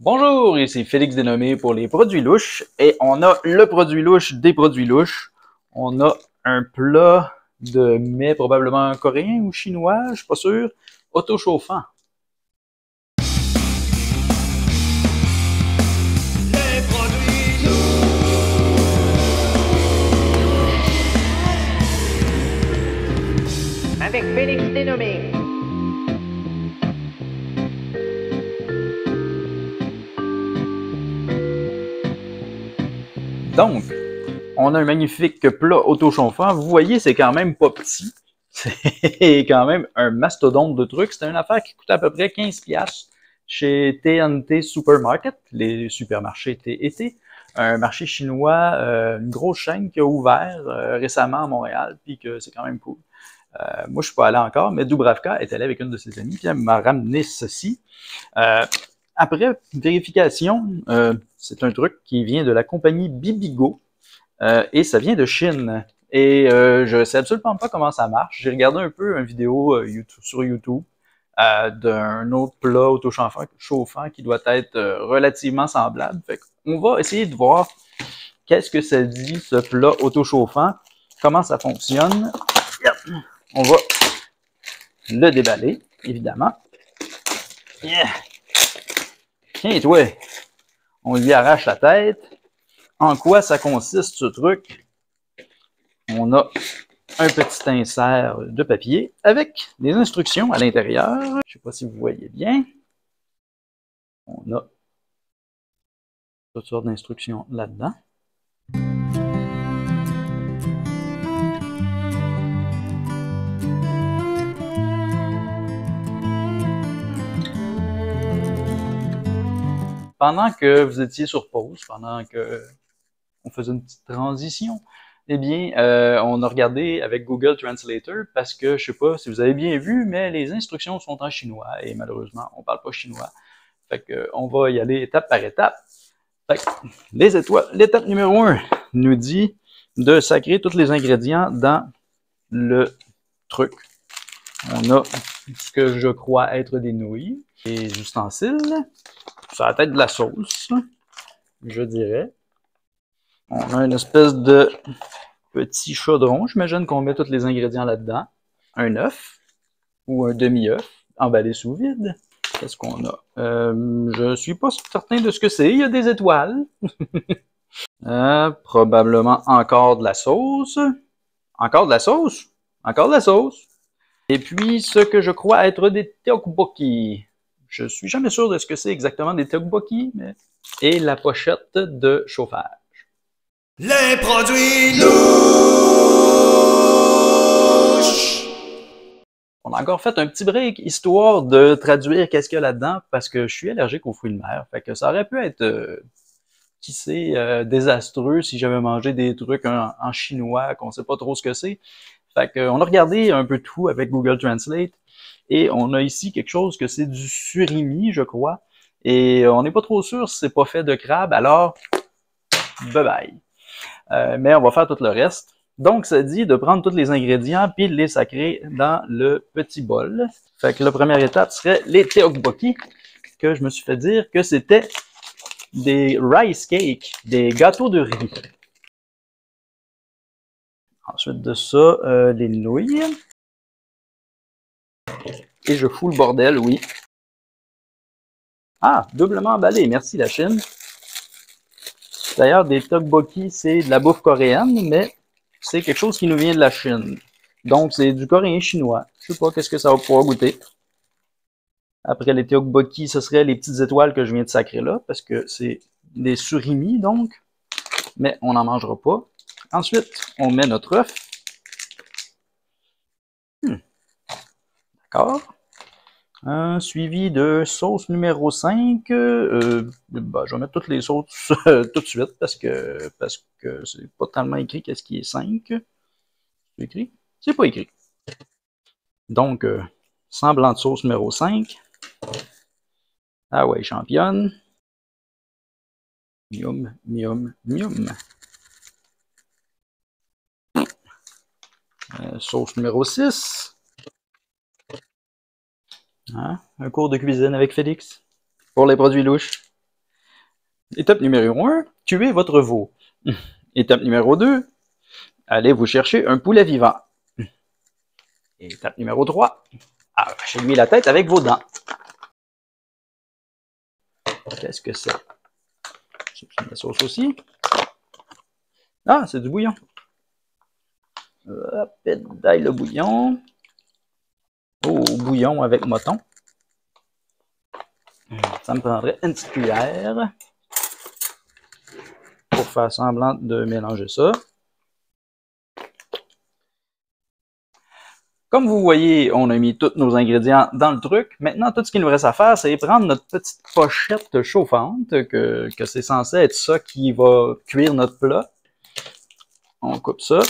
Bonjour, ici Félix Dénommé pour les produits louches et on a le produit louche des produits louches. On a un plat de mets probablement coréen ou chinois, je suis pas sûr, auto-chauffant. Les produits lourds avec Félix Dénommé. Donc, on a un magnifique plat auto-chauffant. Vous voyez, c'est quand même pas petit. C'est quand même un mastodonte de trucs. C'est une affaire qui coûte à peu près 15$ chez TNT Supermarket, les supermarchés T&T, un marché chinois, une grosse chaîne qui a ouvert récemment à Montréal, puis que c'est quand même cool. Moi, je suis pas allé encore, mais Dubravka est allée avec une de ses amies, puis elle m'a ramené ceci. Après vérification, c'est un truc qui vient de la compagnie Bibigo et ça vient de Chine. Et je ne sais absolument pas comment ça marche. J'ai regardé un peu une vidéo sur YouTube d'un autre plat auto-chauffant qui doit être relativement semblable. Fait qu'on va essayer de voir qu'est-ce que ça dit, ce plat auto-chauffant, comment ça fonctionne. On va le déballer, évidemment. Yeah. Tiens, toi, on lui arrache la tête. En quoi ça consiste, ce truc? On a un petit insert de papier avec des instructions à l'intérieur. Je ne sais pas si vous voyez bien. On a toutes sortes d'instructions là-dedans. Pendant que vous étiez sur pause, pendant que on faisait une petite transition, eh bien, on a regardé avec Google Translator parce que, je sais pas si vous avez bien vu, mais les instructions sont en chinois et malheureusement, on parle pas chinois. Fait que, on va y aller étape par étape. Fait que, les étoiles, l'étape numéro 1 nous dit de sacrer tous les ingrédients dans le truc. On a ce que je crois être des nouilles, des ustensiles, ça va être de la sauce, je dirais. On a une espèce de petit chaudron. J'imagine qu'on met tous les ingrédients là-dedans. Un œuf ou un demi-œuf emballé sous vide. Qu'est-ce qu'on a? Je suis pas certain de ce que c'est. Il y a des étoiles. Probablement encore de la sauce. Encore de la sauce? Encore de la sauce. Et puis, ce que je crois être des tteokbokki. Je suis jamais sûr de ce que c'est exactement des tteokbokki, mais... Et la pochette de chauffage. Les produits louches. On a encore fait un petit break, histoire de traduire qu'est-ce qu'il y a là-dedans, parce que je suis allergique aux fruits de mer. Fait que ça aurait pu être, qui sait, désastreux si j'avais mangé des trucs en chinois, qu'on sait pas trop ce que c'est. Fait que, on a regardé un peu tout avec Google Translate, et on a ici quelque chose que c'est du surimi, je crois. Et on n'est pas trop sûr si c'est pas fait de crabe, alors bye bye. Mais on va faire tout le reste. Donc, ça dit de prendre tous les ingrédients puis de les sacrer dans le petit bol. Fait que la première étape serait les tteokbokki, que je me suis fait dire que c'était des rice cakes, des gâteaux de riz. Ensuite de ça, les nouilles. Et je fous le bordel, oui. Ah, doublement emballé, merci la Chine. D'ailleurs, des tteokbokki, c'est de la bouffe coréenne, mais c'est quelque chose qui nous vient de la Chine. Donc, c'est du coréen chinois. Je sais pas qu'est-ce que ça va pouvoir goûter. Après les tteokbokki, ce serait les petites étoiles que je viens de sacrer là, parce que c'est des surimi, donc. Mais on n'en mangera pas. Ensuite, on met notre œuf. D'accord. Suivi de sauce numéro 5. Ben, je vais mettre toutes les sauces tout de suite, parce que c'est pas tellement écrit qu'est-ce qui est 5. C'est écrit? C'est pas écrit. Donc, semblant de sauce numéro 5. Ah ouais, championne. Mium, mium, mium. Sauce numéro 6. Hein? Un cours de cuisine avec Félix. Pour les produits louches. Étape numéro 1, tuez votre veau. Étape numéro 2, allez vous chercher un poulet vivant. Étape numéro 3, arrachez-lui la tête avec vos dents. Qu'est-ce que c'est? C'est de la sauce aussi. Ah, c'est du bouillon. Hop, d'ail le bouillon. Oh, bouillon avec moton. Ça me prendrait une petite cuillère pour faire semblant de mélanger ça. Comme vous voyez, on a mis tous nos ingrédients dans le truc. Maintenant, tout ce qu'il nous reste à faire, c'est prendre notre petite pochette chauffante, que c'est censé être ça qui va cuire notre plat. On coupe ça.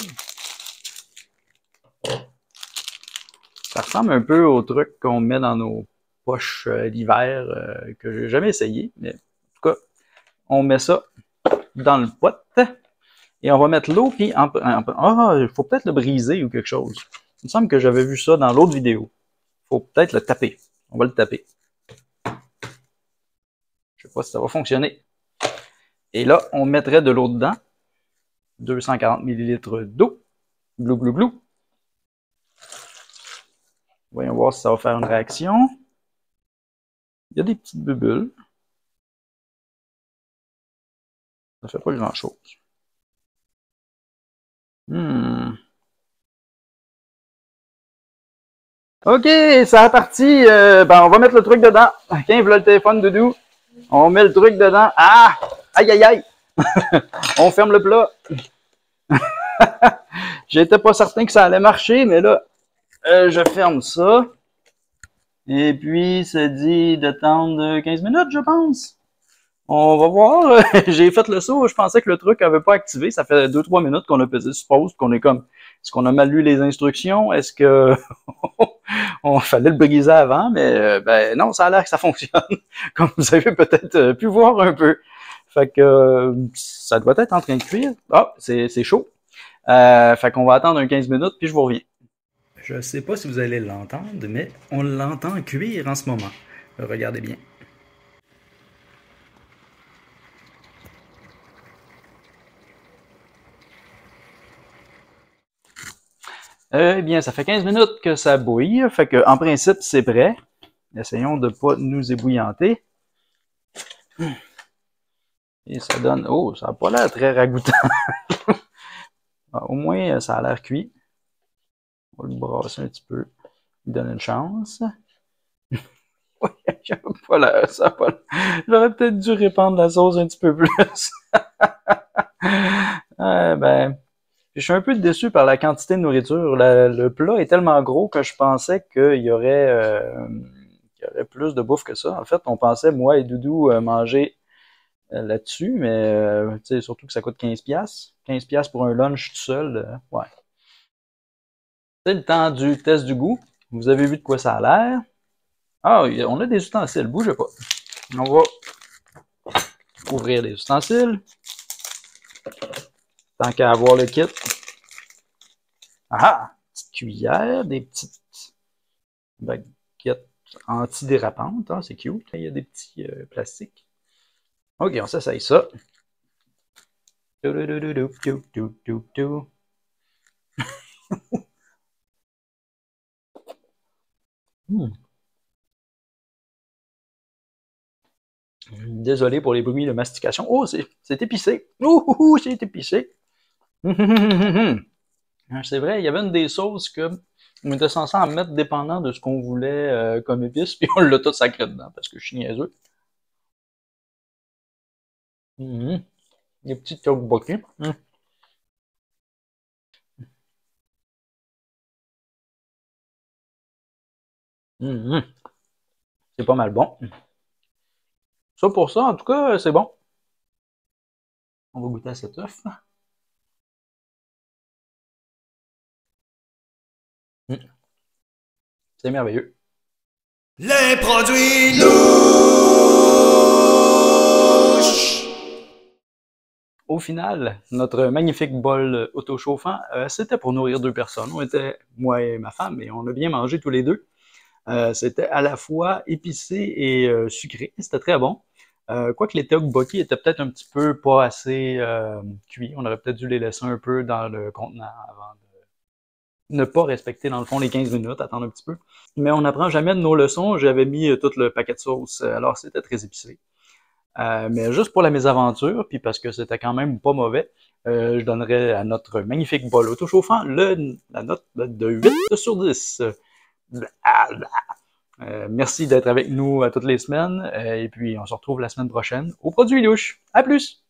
Ça ressemble un peu au truc qu'on met dans nos poches l'hiver, que j'ai jamais essayé. Mais en tout cas, on met ça dans le pot. Et on va mettre l'eau, puis il faut peut-être le briser ou quelque chose. Il me semble que j'avais vu ça dans l'autre vidéo. Il faut peut-être le taper. On va le taper. Je sais pas si ça va fonctionner. Et là, on mettrait de l'eau dedans. 240 ml d'eau. Glou, glou, glou. Voyons voir si ça va faire une réaction. Il y a des petites bulles. Ça fait pas grand-chose. OK, ça a parti. On va mettre le truc dedans. Tiens, voilà le téléphone, Doudou. On met le truc dedans. Ah! Aïe, aïe, aïe! On ferme le plat. J'étais pas certain que ça allait marcher, mais là, je ferme ça. Et puis, ça dit d'attendre 15 minutes, je pense. On va voir. J'ai fait le saut. Je pensais que le truc n'avait pas activé. Ça fait 2-3 minutes qu'on a pesé sur pause, qu'on est comme, est-ce qu'on a mal lu les instructions? Est-ce que on fallait le briser avant? Mais non, ça a l'air que ça fonctionne. Comme vous avez peut-être pu voir un peu. Fait que ça doit être en train de cuire. Ah, c'est chaud. Fait qu'on va attendre un 15 minutes, puis je vous reviens. Je ne sais pas si vous allez l'entendre, mais on l'entend cuire en ce moment. Regardez bien. Eh bien, ça fait 15 minutes que ça bouille. Fait que, en principe, c'est prêt. Essayons de ne pas nous ébouillanter. Et ça donne... Oh, ça n'a pas l'air très ragoûtant. Au moins, ça a l'air cuit. On va le brasser un petit peu. Lui donner une chance. Oui, j'avais pas l'air. J'aurais peut-être dû répandre la sauce un petit peu plus. Je suis un peu déçu par la quantité de nourriture. Le plat est tellement gros que je pensais qu'il y aurait plus de bouffe que ça. En fait, on pensait, moi et Doudou, manger là-dessus, mais surtout que ça coûte 15$. 15$ pour un lunch tout seul, ouais. C'est le temps du test du goût. Vous avez vu de quoi ça a l'air. Ah, on a des ustensiles, bougez pas. On va ouvrir les ustensiles. Tant qu'à avoir le kit. Ah! Petite cuillère, des petites baguettes antidérapantes. Ah, c'est cute. Il y a des petits plastiques. OK, on s'essaye ça. Désolé pour les bruits de mastication. Oh, c'est épicé. Ouh, c'est épicé. C'est vrai, il y avait une des sauces que on était censé en mettre dépendant de ce qu'on voulait comme épice, puis on l'a tout sacré dedans parce que je suis niaiseux. Des petites tteokbokki. C'est pas mal bon. Ça pour ça, en tout cas, c'est bon. On va goûter à cet œuf. C'est merveilleux. Les produits louches! Au final, notre magnifique bol autochauffant, c'était pour nourrir 2 personnes. On était, moi et ma femme, et on a bien mangé tous les deux. C'était à la fois épicé et sucré. C'était très bon. Quoique les tteokbokki étaient peut-être un petit peu pas assez cuits. On aurait peut-être dû les laisser un peu dans le contenant avant de ne pas respecter, dans le fond, les 15 minutes, attendre un petit peu. Mais on n'apprend jamais de nos leçons. J'avais mis tout le paquet de sauce, alors c'était très épicé. Mais juste pour la mésaventure, puis parce que c'était quand même pas mauvais, je donnerais à notre magnifique bol autochauffant la note de 8 sur 10. Merci d'être avec nous toutes les semaines, et puis on se retrouve la semaine prochaine au Produit Louche. À plus!